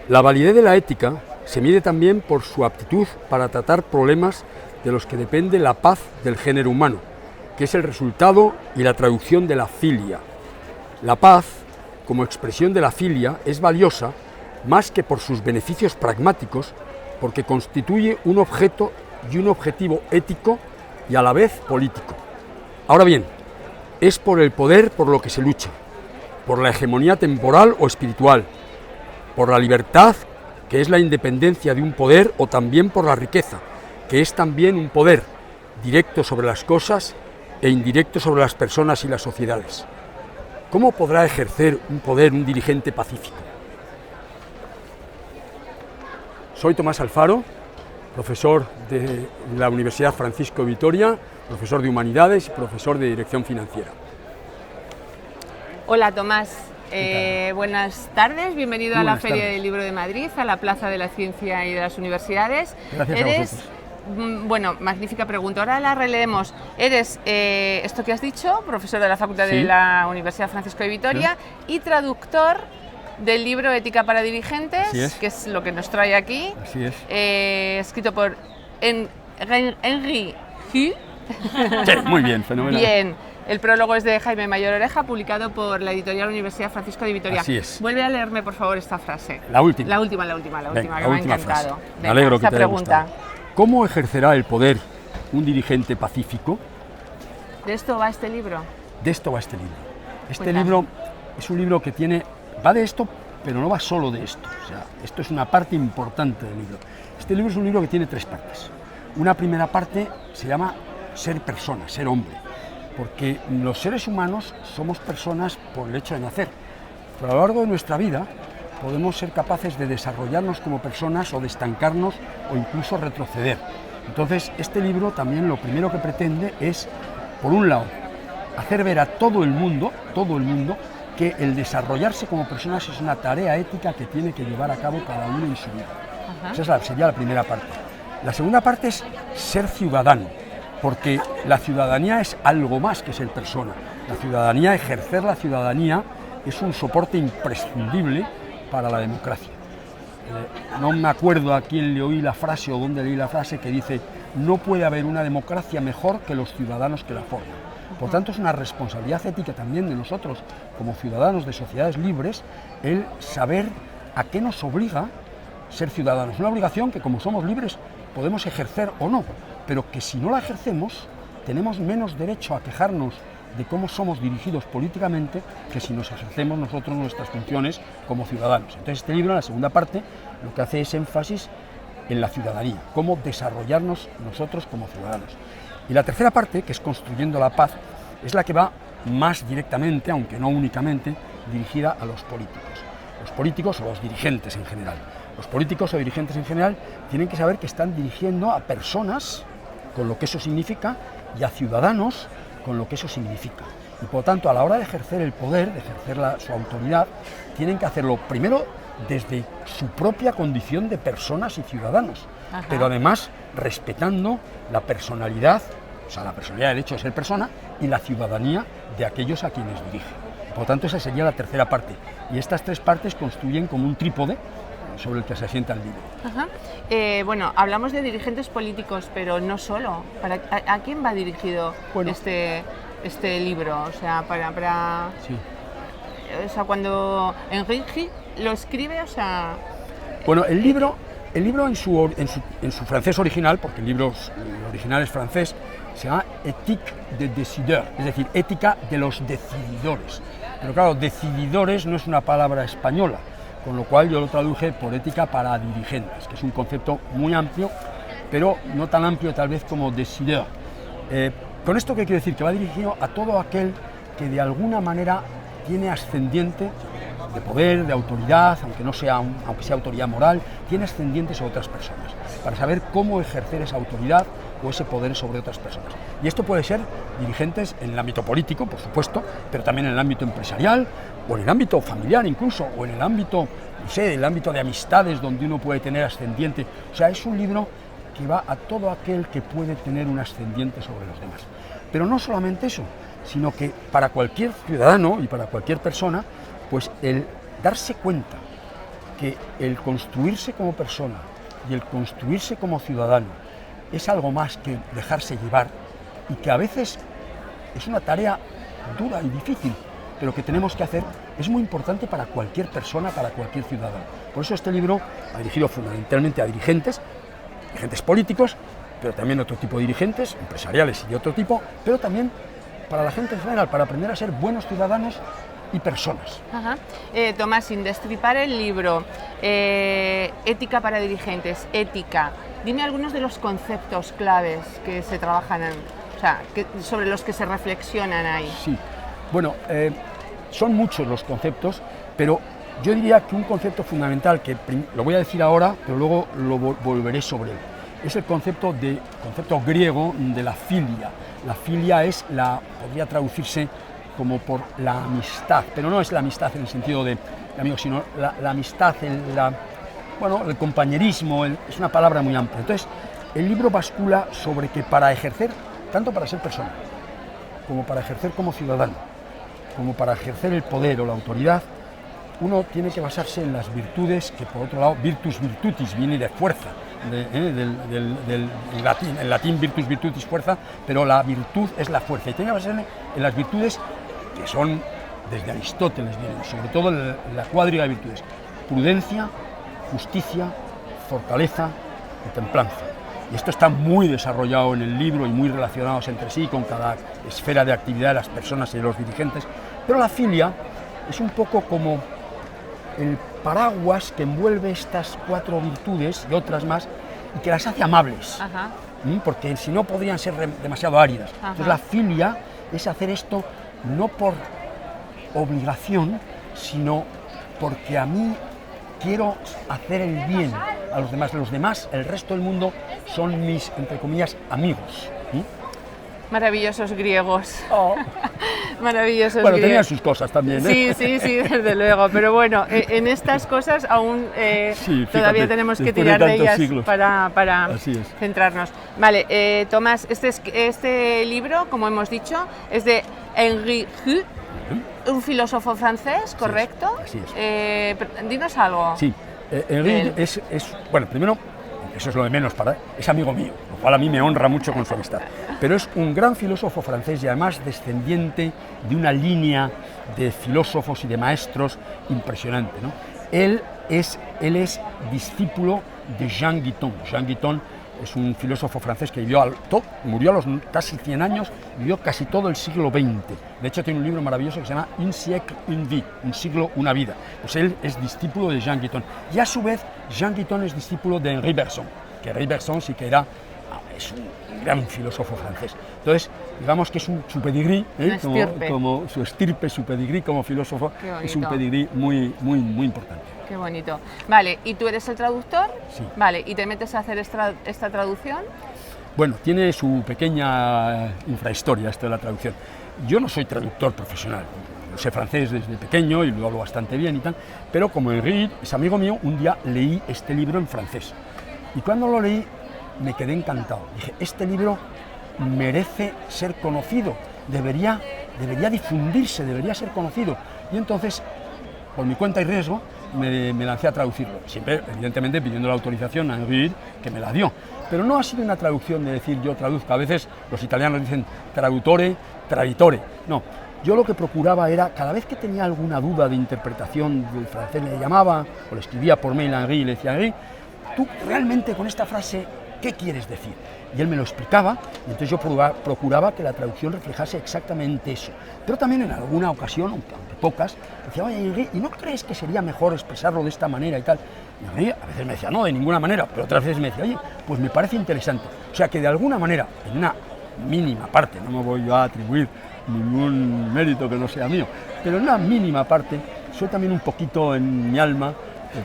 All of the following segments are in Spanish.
La validez de la ética se mide también por su aptitud para tratar problemas de los que depende la paz del género humano, que es el resultado y la traducción de la filia. La paz, como expresión de la filia, es valiosa más que por sus beneficios pragmáticos, porque constituye un objeto y un objetivo ético y a la vez político. Ahora bien, es por el poder por lo que se lucha, por la hegemonía temporal o espiritual, por la libertad, que es la independencia de un poder, o también por la riqueza, que es también un poder, directo sobre las cosas e indirecto sobre las personas y las sociedades. ¿Cómo podrá ejercer un poder un dirigente pacífico? Soy Tomás Alfaro, profesor de la Universidad Francisco de Vitoria, profesor de Humanidades y profesor de Dirección Financiera. Hola Tomás, buenas tardes, bienvenido a la Feria del Libro de Madrid, a la Plaza de la Ciencia y de las Universidades. Gracias a vosotros. Bueno, magnífica pregunta, ahora la releemos. Eres, esto que has dicho, profesor de la Facultad de la Universidad Francisco de Vitoria y traductor del libro Ética para dirigentes, que es lo que nos trae aquí. Así es. Escrito por Henry Hu. Sí, muy bien, fenomenal. Bien, el prólogo es de Jaime Mayor Oreja, publicado por la editorial Universidad Francisco de Vitoria. Así es. Vuelve a leerme, por favor, esta frase. La última. La última, que me ha encantado. Me alegro que esta te haya pregunta. gustado. ¿Cómo ejercerá el poder un dirigente pacífico? ¿De esto va este libro? De esto va este libro. Este libro es un libro que va de esto, pero no va solo de esto. O sea, esto es una parte importante del libro. Este libro es un libro que tiene tres partes. Una primera parte se llama ser persona, ser hombre, porque los seres humanos somos personas por el hecho de nacer. Pero a lo largo de nuestra vida podemos ser capaces de desarrollarnos como personas o de estancarnos o incluso retroceder. Entonces, este libro también lo primero que pretende es, por un lado, hacer ver a todo el mundo, que el desarrollarse como personas es una tarea ética que tiene que llevar a cabo cada uno en su vida. Esa sería la primera parte. La segunda parte es ser ciudadano, porque la ciudadanía es algo más que ser persona. La ciudadanía, ejercer la ciudadanía, es un soporte imprescindible para la democracia. No me acuerdo a quién le oí la frase o dónde leí la frase que dice: no puede haber una democracia mejor que los ciudadanos que la forman. Por tanto, es una responsabilidad ética también de nosotros, como ciudadanos de sociedades libres, el saber a qué nos obliga ser ciudadanos. Una obligación que, como somos libres, podemos ejercer o no, pero que si no la ejercemos, tenemos menos derecho a quejarnos de cómo somos dirigidos políticamente que si nos ejercemos nosotros nuestras funciones como ciudadanos. Entonces, este libro, en la segunda parte, lo que hace es énfasis en la ciudadanía, cómo desarrollarnos nosotros como ciudadanos. Y la tercera parte, que es construyendo la paz, es la que va más directamente, aunque no únicamente, dirigida a los políticos. Los políticos o los dirigentes en general. Los políticos o dirigentes en general tienen que saber que están dirigiendo a personas, con lo que eso significa, y a ciudadanos, con lo que eso significa. Y por lo tanto, a la hora de ejercer el poder, de ejercer su autoridad, tienen que hacerlo primero desde su propia condición de personas y ciudadanos, pero además respetando la personalidad, o sea, la personalidad del hecho de ser persona, y la ciudadanía de aquellos a quienes dirigen. Por lo tanto, esa sería la tercera parte. Y estas tres partes construyen como un trípode sobre el que se asienta el libro. Bueno, hablamos de dirigentes políticos, pero no solo. ¿A quién va dirigido este libro? O sea, Sí. O sea, cuando Enrique lo escribe, o sea... Bueno, el libro en su francés original, porque el libro original es francés, se llama Éthique des décideurs, es decir, ética de los decididores. Pero claro, decididores no es una palabra española, con lo cual yo lo traduje por ética para dirigentes, que es un concepto muy amplio, pero no tan amplio tal vez como décideur. ¿Con esto qué quiero decir? Que va dirigido a todo aquel que de alguna manera tiene ascendiente de poder, de autoridad, aunque sea autoridad moral, tiene ascendiente sobre otras personas, para saber cómo ejercer esa autoridad o ese poder sobre otras personas. Y esto puede ser dirigentes en el ámbito político, por supuesto, pero también en el ámbito empresarial, o en el ámbito familiar incluso, o en el ámbito, no sé, el ámbito de amistades donde uno puede tener ascendiente. O sea, es un libro que va a todo aquel que puede tener un ascendiente sobre los demás. Pero no solamente eso, sino que para cualquier ciudadano y para cualquier persona, pues el darse cuenta que el construirse como persona y el construirse como ciudadano es algo más que dejarse llevar y que a veces es una tarea dura y difícil, pero que tenemos que hacer, es muy importante para cualquier persona, para cualquier ciudadano. Por eso este libro ha dirigido fundamentalmente a dirigentes políticos, pero también otro tipo de dirigentes, empresariales y de otro tipo, pero también para la gente en general, para aprender a ser buenos ciudadanos y personas. Ajá. Tomás, sin destripar el libro, Ética para dirigentes, ética, dime algunos de los conceptos claves que se trabajan, sobre los que se reflexionan ahí. Sí, bueno, son muchos los conceptos, pero yo diría que un concepto fundamental, que lo voy a decir ahora, pero luego lo volveré sobre él, es el concepto griego de la filia. La filia podría traducirse como por la amistad, pero no es la amistad en el sentido de amigos, sino la amistad, el compañerismo, es una palabra muy amplia. Entonces, el libro bascula sobre que para ejercer, tanto para ser persona, como para ejercer como ciudadano, como para ejercer el poder o la autoridad, uno tiene que basarse en las virtudes, que por otro lado, virtus virtutis, viene de fuerza, del latín, el latín virtus virtutis, fuerza, pero la virtud es la fuerza, y tiene que basarse en las virtudes que son, desde Aristóteles vienen, sobre todo la cuadriga de virtudes: prudencia, justicia, fortaleza y templanza. Y esto está muy desarrollado en el libro y muy relacionados entre sí con cada esfera de actividad de las personas y de los dirigentes. Pero la filia es un poco como el paraguas que envuelve estas 4 virtudes y otras más y que las hace amables. Ajá. Porque si no podrían ser demasiado áridas. Ajá. Entonces la filia es hacer esto no por obligación, sino porque a mí quiero hacer el bien a los demás. Los demás, el resto del mundo, son mis, entre comillas, amigos. Maravillosos griegos. Oh. Maravillosos bueno, griegos. tenían sus cosas también, ¿eh? Sí, desde luego. Pero bueno, en estas cosas aún sí, fíjate, todavía tenemos que tirar de ellas siglos. para centrarnos. Vale, Tomás, este libro, como hemos dicho, es de Henri Hu, un filósofo francés, ¿correcto? Así es. Dinos algo. Sí, Henri es, bueno, primero, eso es lo de menos, es amigo mío, lo cual a mí me honra mucho con su amistad, pero es un gran filósofo francés y además descendiente de una línea de filósofos y de maestros impresionante, ¿no? Él es discípulo de Jean Guiton. Jean Guiton es un filósofo francés que murió a los casi 100 años, vivió casi todo el siglo XX. De hecho, tiene un libro maravilloso que se llama Un siècle, une vie, un siglo, una vida. Pues él es discípulo de Jean Guiton. Y a su vez, Jean Guiton es discípulo de Henri Bergson, que Henri Bergson sí que es un gran filósofo francés. Entonces, digamos que es su pedigrí, como su estirpe, su pedigrí como filósofo, es un pedigrí muy, muy, muy importante. Qué bonito. Vale, ¿y tú eres el traductor? Sí. Vale, ¿y te metes a hacer esta traducción? Bueno, tiene su pequeña infrahistoria esto de la traducción. Yo no soy traductor profesional, sé francés desde pequeño y lo hablo bastante bien y tal, pero como Henri es amigo mío, un día leí este libro en francés. Y cuando lo leí me quedé encantado. Dije, este libro merece ser conocido, debería difundirse, debería ser conocido. Y entonces, por mi cuenta y riesgo, me lancé a traducirlo, siempre evidentemente pidiendo la autorización a Henri, que me la dio, pero no ha sido una traducción de decir yo traduzco. A veces los italianos dicen traduttore, traditore, no, yo lo que procuraba era, cada vez que tenía alguna duda de interpretación del francés, le llamaba o le escribía por mail a Henri y le decía, Henri, tú realmente con esta frase, ¿qué quieres decir? Y él me lo explicaba, y entonces yo procuraba que la traducción reflejase exactamente eso. Pero también en alguna ocasión, aunque pocas, decía, oye, Henri, ¿y no crees que sería mejor expresarlo de esta manera y tal? Y Henri a veces me decía, no, de ninguna manera, pero otras veces me decía, oye, pues me parece interesante. O sea que de alguna manera, en una mínima parte, no me voy yo a atribuir ningún mérito que no sea mío, pero en una mínima parte, soy también un poquito en mi alma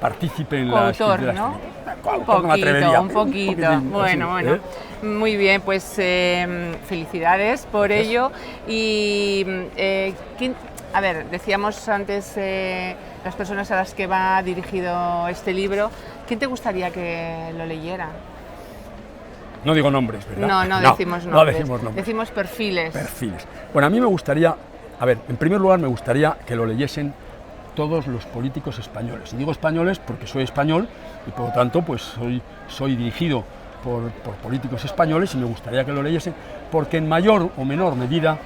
partícipe en la escritura, ¿no? Un poquito. Bueno. Muy bien, pues felicidades por ello. Y a ver, decíamos antes las personas a las que va dirigido este libro. ¿Quién te gustaría que lo leyera? No digo nombres, ¿verdad? No decimos nombres. No decimos nombres. Decimos perfiles. Perfiles. Bueno, a mí me gustaría, en primer lugar me gustaría que lo leyesen todos los políticos españoles. Y digo españoles porque soy español y por lo tanto pues soy dirigido por políticos españoles y me gustaría que lo leyesen, porque en mayor o menor medida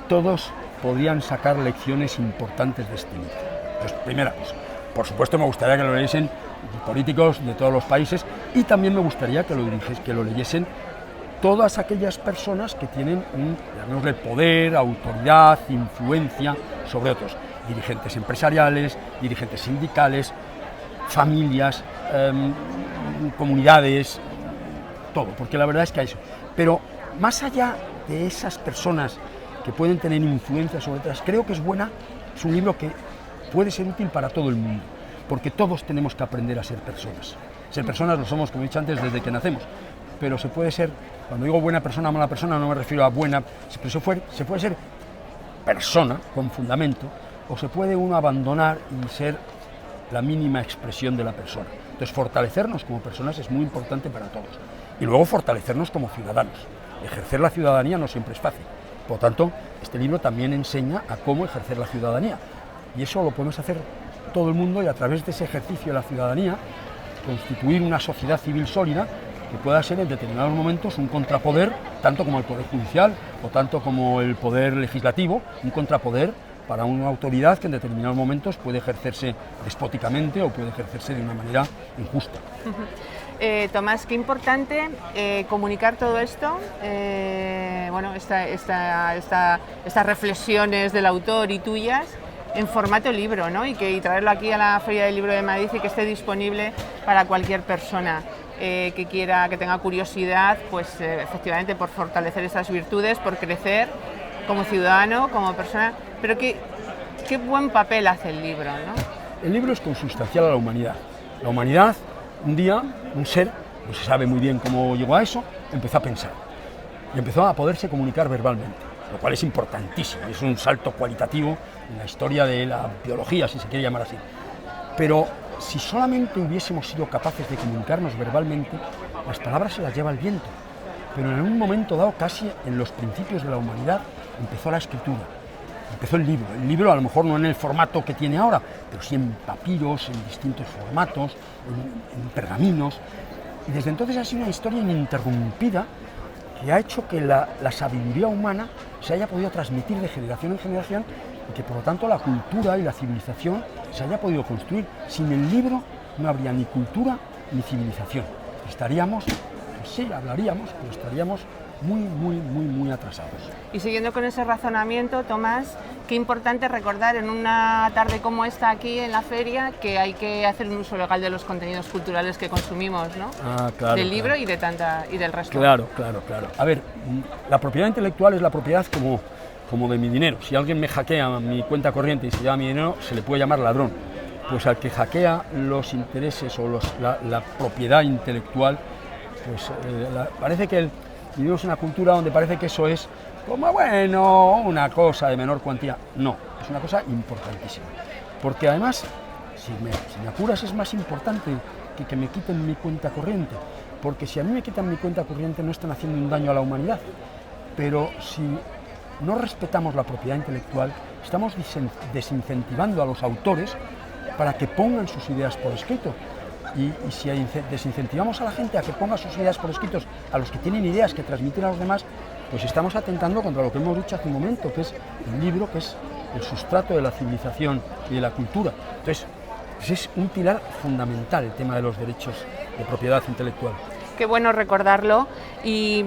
todos podrían sacar lecciones importantes de este libro. Entonces, primera cosa, por supuesto me gustaría que lo leyesen políticos de todos los países y también me gustaría que lo leyesen todas aquellas personas que tienen llamémosle poder, autoridad, influencia sobre otros, dirigentes empresariales, dirigentes sindicales, familias, comunidades, todo, porque la verdad es que hay eso. Pero más allá de esas personas que pueden tener influencia sobre otras, creo que es un libro que puede ser útil para todo el mundo, porque todos tenemos que aprender a ser personas. Ser personas lo somos, como he dicho antes, desde que nacemos, pero se puede ser, cuando digo buena persona, mala persona, no me refiero a buena, se puede ser persona con fundamento, o se puede uno abandonar y ser la mínima expresión de la persona. Entonces, fortalecernos como personas es muy importante para todos. Y luego fortalecernos como ciudadanos. Ejercer la ciudadanía no siempre es fácil. Por lo tanto, este libro también enseña a cómo ejercer la ciudadanía. Y eso lo podemos hacer todo el mundo y a través de ese ejercicio de la ciudadanía constituir una sociedad civil sólida que pueda ser en determinados momentos un contrapoder, tanto como el Poder Judicial o tanto como el Poder Legislativo, un contrapoder para una autoridad que en determinados momentos puede ejercerse despóticamente o puede ejercerse de una manera injusta. Tomás, qué importante comunicar todo esto, bueno, estas reflexiones del autor y tuyas en formato libro, ¿no? Y traerlo aquí a la Feria del Libro de Madrid y que esté disponible para cualquier persona que quiera, que tenga curiosidad, pues efectivamente por fortalecer esas virtudes, por crecer como ciudadano, como persona, pero qué buen papel hace el libro, ¿no? El libro es consustancial a la humanidad. La humanidad, un día, un ser, no se sabe muy bien cómo llegó a eso, empezó a pensar y empezó a poderse comunicar verbalmente, lo cual es importantísimo, es un salto cualitativo en la historia de la biología, si se quiere llamar así. Pero si solamente hubiésemos sido capaces de comunicarnos verbalmente, las palabras se las lleva el viento. Pero en un momento dado, casi en los principios de la humanidad, empezó la escritura, empezó el libro. El libro a lo mejor no en el formato que tiene ahora, pero sí en papiros, en distintos formatos, en pergaminos. Y desde entonces ha sido una historia ininterrumpida que ha hecho que la sabiduría humana se haya podido transmitir de generación en generación y que por lo tanto la cultura y la civilización se haya podido construir. Sin el libro no habría ni cultura ni civilización. Estaríamos, pues sí, hablaríamos, pero estaríamos muy atrasados. Y siguiendo con ese razonamiento, Tomás, qué importante recordar en una tarde como esta aquí en la feria que hay que hacer un uso legal de los contenidos culturales que consumimos, ¿no? Claro, del libro y del resto. Claro. A ver, la propiedad intelectual es la propiedad como de mi dinero. Si alguien me hackea mi cuenta corriente y se lleva mi dinero, se le puede llamar ladrón. Pues al que hackea los intereses o la propiedad intelectual, pues parece que vivimos en una cultura donde parece que eso es como, bueno, una cosa de menor cuantía. No, es una cosa importantísima. Porque además, si me apuras, es más importante que me quiten mi cuenta corriente. Porque si a mí me quitan mi cuenta corriente, no están haciendo un daño a la humanidad. Pero si no respetamos la propiedad intelectual, estamos desincentivando a los autores para que pongan sus ideas por escrito. Y si desincentivamos a la gente a que ponga sus ideas por escritos, a los que tienen ideas que transmiten a los demás, pues estamos atentando contra lo que hemos dicho hace un momento, que es el libro, que es el sustrato de la civilización y de la cultura. Entonces, es un pilar fundamental el tema de los derechos de propiedad intelectual. Qué bueno recordarlo y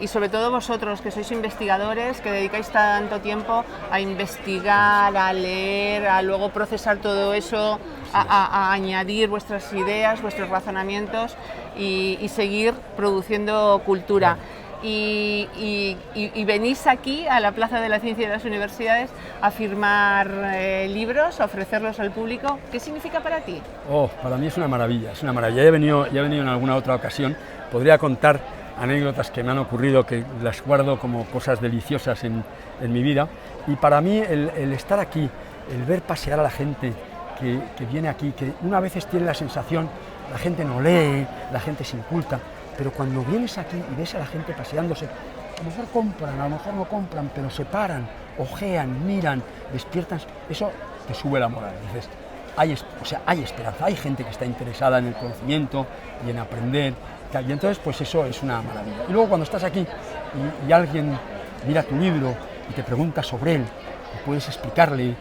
sobre todo vosotros que sois investigadores, que dedicáis tanto tiempo a investigar, a leer, a luego procesar todo eso, a añadir vuestras ideas, vuestros razonamientos y seguir produciendo cultura. Y venís aquí a la Plaza de la Ciencia y de las Universidades a firmar libros, a ofrecerlos al público. ¿Qué significa para ti? Para mí es una maravilla, Ya he venido en alguna otra ocasión. Podría contar anécdotas que me han ocurrido, que las guardo como cosas deliciosas en mi vida. Y para mí el estar aquí, el ver pasear a la gente que viene aquí, que una vez tiene la sensación, la gente no lee, la gente se inculta, pero cuando vienes aquí y ves a la gente paseándose, a lo mejor compran, a lo mejor no compran, pero se paran, ojean, miran, despiertan, eso te sube la moral. Dices, hay esperanza, hay gente que está interesada en el conocimiento y en aprender, y entonces pues eso es una maravilla. Y luego cuando estás aquí y alguien mira tu libro y te pregunta sobre él, y puedes explicarle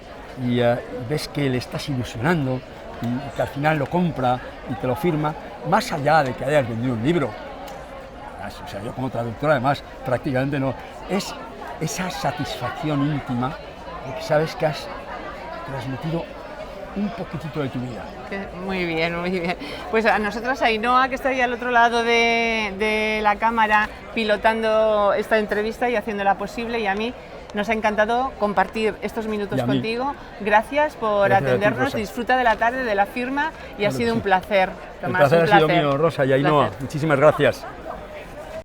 y ves que le estás ilusionando y que al final lo compra y te lo firma, más allá de que hayas vendido un libro, o sea, yo como traductor además prácticamente no, es esa satisfacción íntima de que sabes que has transmitido un poquitito de tu vida. Muy bien, muy bien. Pues a nosotros, a Ainhoa, que está ahí al otro lado de la cámara pilotando esta entrevista y haciéndola posible, y a mí nos ha encantado compartir estos minutos contigo. Gracias por atendernos, disfruta de la tarde, de la firma, y ha sido un placer, Tomás. El placer ha sido mío, Rosa y Ainhoa. Muchísimas gracias.